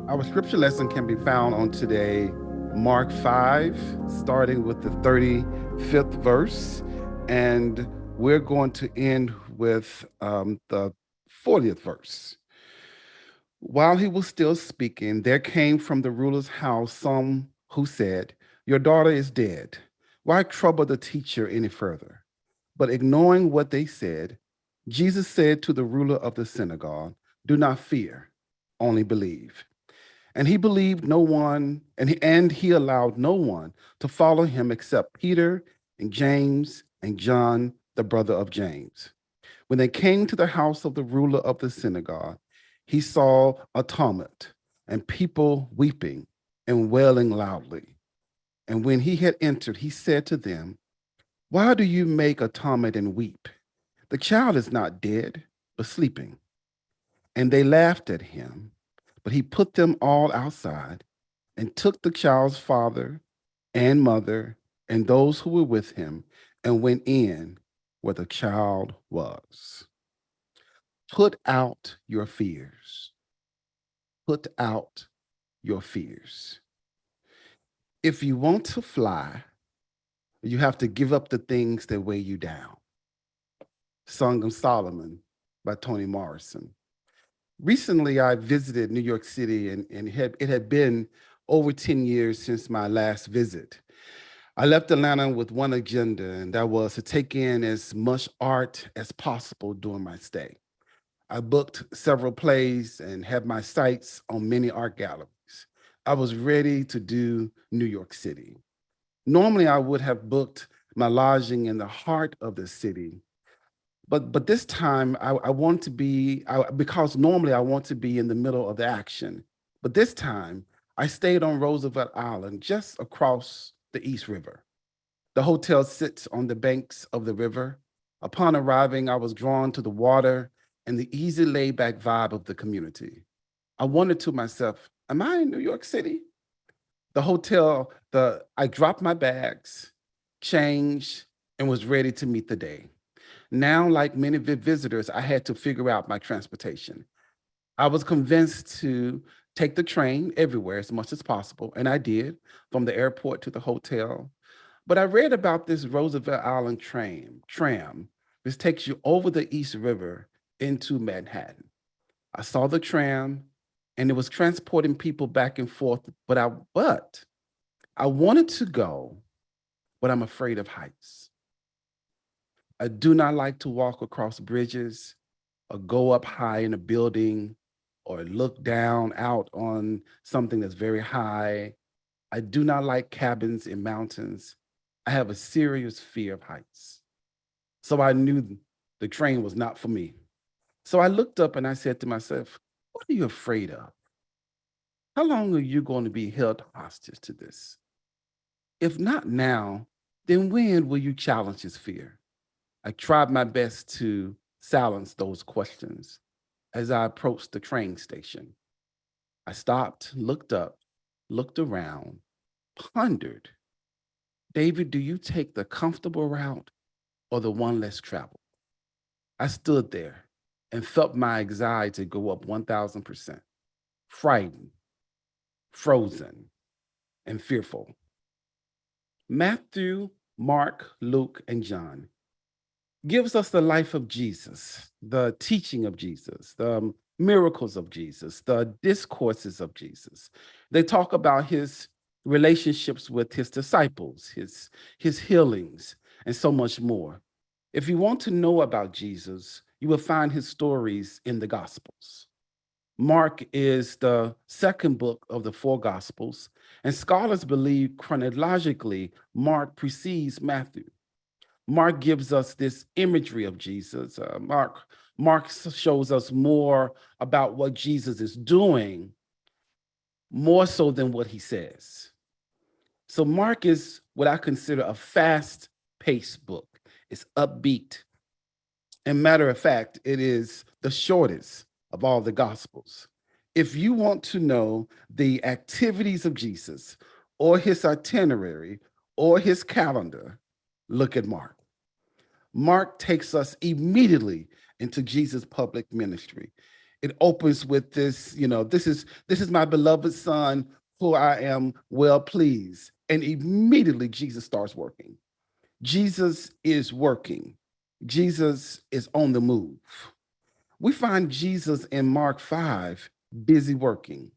Our scripture lesson can be found on today, Mark 5, starting with the 35th verse. And we're going to end with the 40th verse. While he was still speaking, there came from the ruler's house some who said, "Your daughter is dead. Why trouble the teacher any further?" But ignoring what they said, Jesus said to the ruler of the synagogue, "Do not fear, only believe." And he believed no one, and he allowed no one to follow him except Peter and James and John, the brother of James. When they came to the house of the ruler of the synagogue, he saw a tumult and people weeping and wailing loudly. And when he had entered, he said to them, "Why do you make a tumult and weep? The child is not dead, but sleeping." And they laughed at him. But he put them all outside and took the child's father and mother and those who were with him and went in where the child was. Put out your fears. Put out your fears. If you want to fly, you have to give up the things that weigh you down. Song of Solomon by Toni Morrison. Recently, I visited New York City, and it had been over 10 years since my last visit. I left Atlanta with one agenda, and that was to take in as much art as possible during my stay. I booked several plays and had my sights on many art galleries. I was ready to do New York City. Normally, I would have booked my lodging in the heart of the city, but this time I want to be because normally I want to be in the middle of the action. But this time I stayed on Roosevelt Island, just across the East River. The hotel sits on the banks of the river. Upon arriving, I was drawn to the water and the easy laid back vibe of the community. I wondered to myself, am I in New York City? The hotel, I dropped my bags, changed, and was ready to meet the day. Now, like many visitors, I had to figure out my transportation. I was convinced to take the train everywhere as much as possible, and I did, from the airport to the hotel. But I read about this Roosevelt Island tram. This takes you over the East River into Manhattan. I saw the tram, and it was transporting people back and forth, but I wanted to go, but I'm afraid of heights. I do not like to walk across bridges or go up high in a building or look down out on something that's very high. I do not like cabins in mountains. I have a serious fear of heights. So I knew the train was not for me. So I looked up and I said to myself, what are you afraid of? How long are you going to be held hostage to this? If not now, then when will you challenge this fear? I tried my best to silence those questions as I approached the train station. I stopped, looked up, looked around, pondered. David, do you take the comfortable route or the one less traveled? I stood there and felt my anxiety go up 1000%, frightened, frozen, and fearful. Matthew, Mark, Luke, and John gives us the life of Jesus, the teaching of Jesus, the miracles of Jesus, the discourses of Jesus. They talk about his relationships with his disciples, his healings, and so much more. If you want to know about Jesus, you will find his stories in the Gospels. Mark is the second book of the four Gospels, and scholars believe chronologically Mark precedes Matthew. Mark gives us this imagery of Jesus. Mark shows us more about what Jesus is doing, more so than what he says. So Mark is what I consider a fast-paced book. It's upbeat. And matter of fact, it is the shortest of all the Gospels. If you want to know the activities of Jesus or his itinerary or his calendar, look at Mark. Mark takes us immediately into Jesus' public ministry. It opens with this, this is my beloved son who I am well pleased. And immediately Jesus starts working. Jesus is working. Jesus is on the move. We find Jesus in Mark 5 busy working.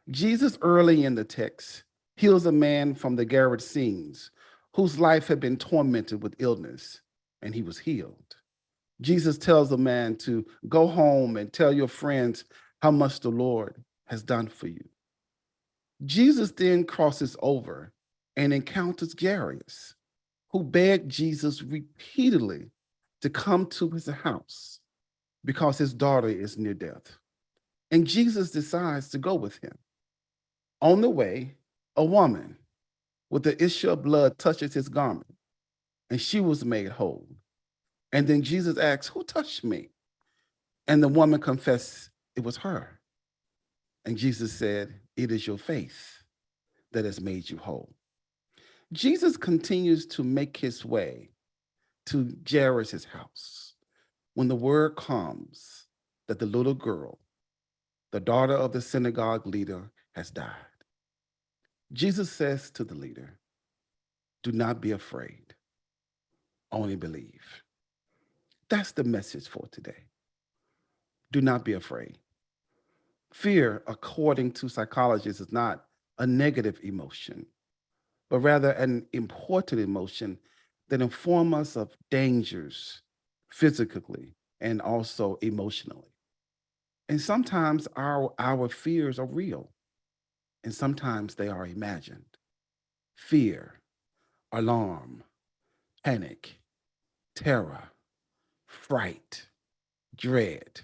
Jesus, early in the text, heals a man from the Gerasenes whose life had been tormented with illness, and he was healed. Jesus tells the man to go home and tell your friends how much the Lord has done for you. Jesus then crosses over and encounters Jairus, who begged Jesus repeatedly to come to his house because his daughter is near death. And Jesus decides to go with him. On the way, a woman with the issue of blood touches his garment, and she was made whole. And then Jesus asks, "Who touched me?" And the woman confessed it was her. And Jesus said, "It is your faith that has made you whole." Jesus continues to make his way to Jairus' house when the word comes that the little girl, the daughter of the synagogue leader, has died. Jesus says to the leader, "Do not be afraid, only believe." That's the message for today. Do not be afraid. Fear, according to psychologists, is not a negative emotion, but rather an important emotion that informs us of dangers physically and also emotionally. And sometimes our fears are real, and sometimes they are imagined. Fear, alarm, panic, terror, fright, dread.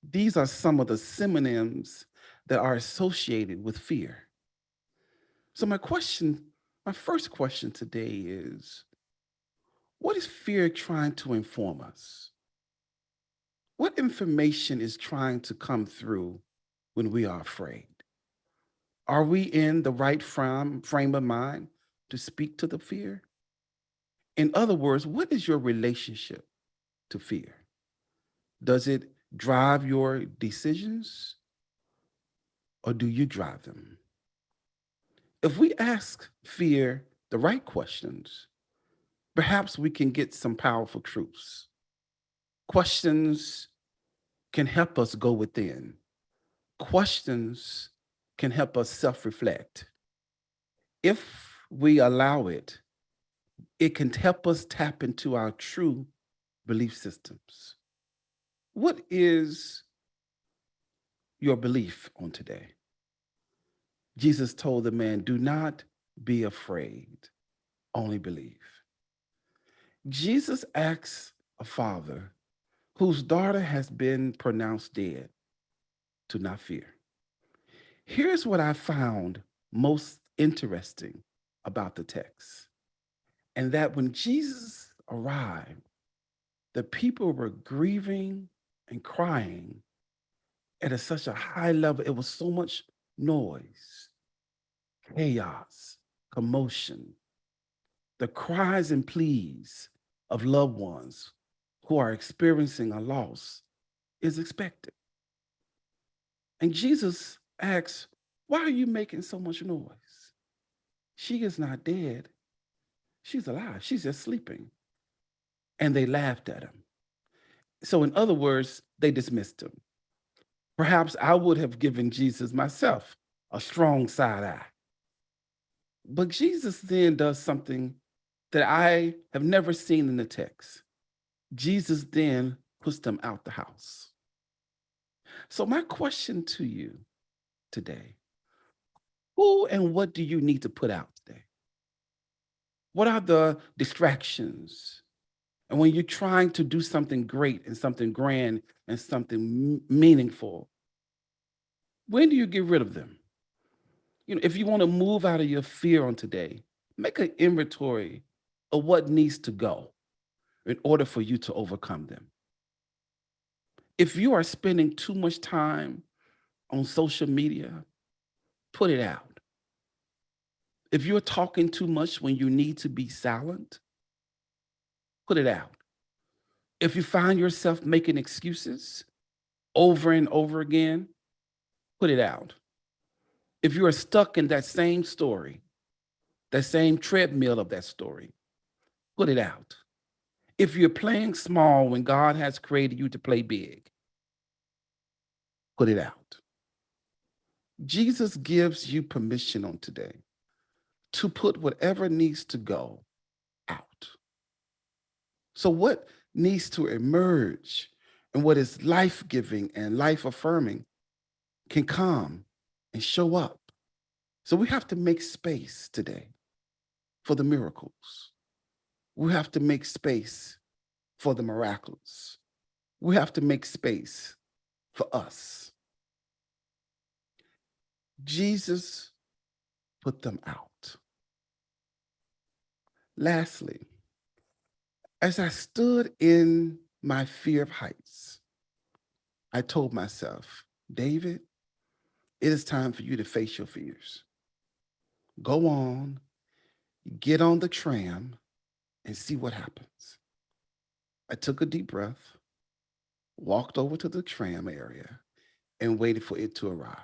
These are some of the synonyms that are associated with fear. So my first question today is, what is fear trying to inform us? What information is trying to come through when we are afraid? Are we in the right frame of mind to speak to the fear? In other words, what is your relationship to fear? Does it drive your decisions or do you drive them? If we ask fear the right questions, perhaps we can get some powerful truths. Questions can help us go within. Questions can help us self reflect. If we allow it, it can help us tap into our true belief systems. What is your belief on today? Jesus told the man, "Do not be afraid, only believe." Jesus asks a father whose daughter has been pronounced dead to not fear. Here's what I found most interesting about the text, and that when Jesus arrived, the people were grieving and crying such a high level. It was so much noise, chaos, commotion, the cries and pleas of loved ones who are experiencing a loss is expected. And Jesus asks, "Why are you making so much noise? She is not dead. She's alive. She's just sleeping." And they laughed at him. So, in other words, they dismissed him. Perhaps I would have given Jesus myself a strong side eye. But Jesus then does something that I have never seen in the text. Jesus then puts them out the house. So, my question to you today: who and what do you need to put out today? What are the distractions? And when you're trying to do something great and something grand and something meaningful, when do you get rid of them? If you want to move out of your fear on today, make an inventory of what needs to go in order for you to overcome them. If you are spending too much time on social media, put it out. If you're talking too much when you need to be silent, put it out. If you find yourself making excuses, over and over again, put it out. If you are stuck in that same story, that same treadmill of that story, put it out. If you're playing small when God has created you to play big, put it out. Jesus gives you permission on today to put whatever needs to go out. So, what needs to emerge and what is life giving and life affirming can come and show up. So, we have to make space today for the miracles. We have to make space for the miraculous. We have to make space for us. Jesus put them out. Lastly, as I stood in my fear of heights, I told myself, David, it is time for you to face your fears. Go on, get on the tram, and see what happens. I took a deep breath, walked over to the tram area, and waited for it to arrive.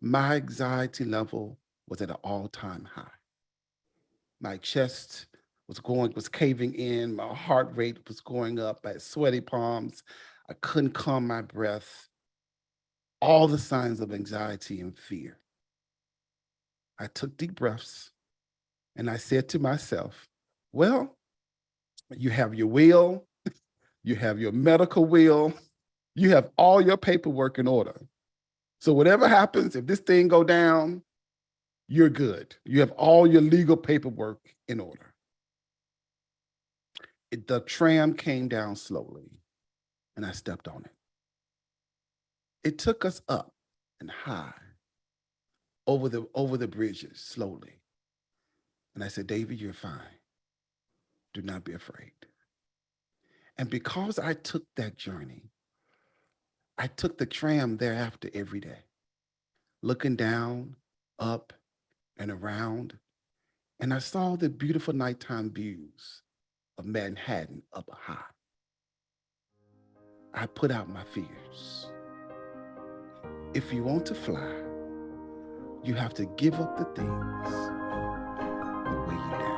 My anxiety level was at an all-time high. My chest was caving in, my heart rate was going up, I had sweaty palms, I couldn't calm my breath, all the signs of anxiety and fear. I took deep breaths and I said to myself, well, you have your will, you have your medical will, you have all your paperwork in order. So whatever happens, if this thing go down, you're good. You have all your legal paperwork in order. The tram came down slowly and I stepped on it. It took us up and high over the bridges slowly. And I said, David, you're fine. Do not be afraid. And because I took that journey, I took the tram thereafter every day, looking down, up, and around. And I saw the beautiful nighttime views of Manhattan up high. I put out my fears. If you want to fly, you have to give up the things that weigh you down.